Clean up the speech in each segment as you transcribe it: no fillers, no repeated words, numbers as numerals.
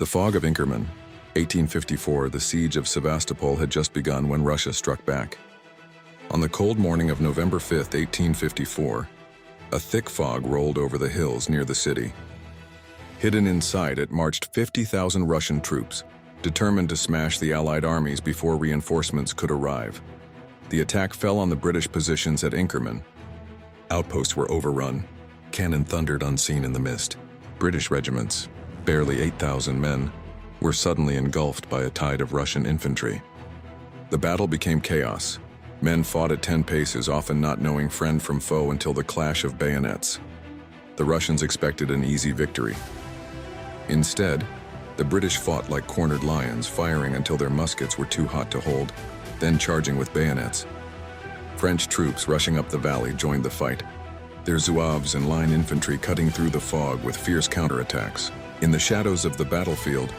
The fog of Inkerman, 1854, the siege of Sevastopol had just begun when Russia struck back. On the cold morning of November 5, 1854, a thick fog rolled over the hills near the city. Hidden inside it marched 50,000 Russian troops, determined to smash the Allied armies before reinforcements could arrive. The attack fell on the British positions at Inkerman. Outposts were overrun. Cannon thundered unseen in the mist. British regiments, barely 8,000 men, were suddenly engulfed by a tide of Russian infantry. The battle became chaos. Men fought at 10 paces, often not knowing friend from foe until the clash of bayonets. The Russians expected an easy victory. Instead, the British fought like cornered lions, firing until their muskets were too hot to hold, then charging with bayonets. French troops rushing up the valley joined the fight, their zouaves and line infantry cutting through the fog with fierce counterattacks. In the shadows of the battlefield,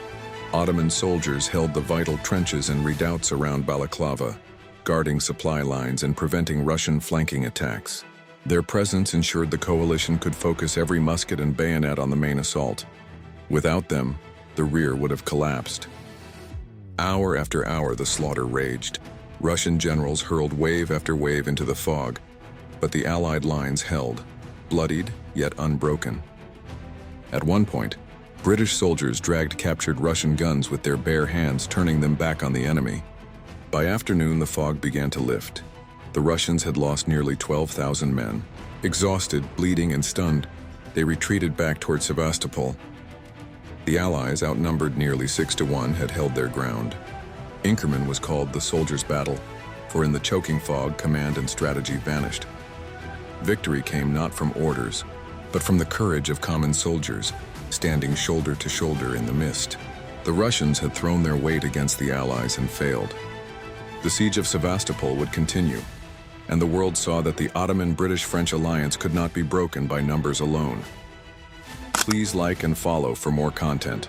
Ottoman soldiers held the vital trenches and redoubts around Balaclava, guarding supply lines and preventing Russian flanking attacks. Their presence ensured the coalition could focus every musket and bayonet on the main assault. Without them, the rear would have collapsed. Hour after hour, the slaughter raged. Russian generals hurled wave after wave into the fog, but the Allied lines held, bloodied yet unbroken. At one point, British soldiers dragged captured Russian guns with their bare hands, turning them back on the enemy. By afternoon, the fog began to lift. The Russians had lost nearly 12,000 men. Exhausted, bleeding, and stunned, they retreated back toward Sevastopol. The Allies, outnumbered nearly 6-1, had held their ground. Inkerman was called the soldiers' battle, for in the choking fog, command and strategy vanished. Victory came not from orders, but from the courage of common soldiers, standing shoulder to shoulder in the mist. The Russians had thrown their weight against the Allies and failed. The siege of Sevastopol would continue, and the world saw that the Ottoman-British-French alliance could not be broken by numbers alone. Please like and follow for more content.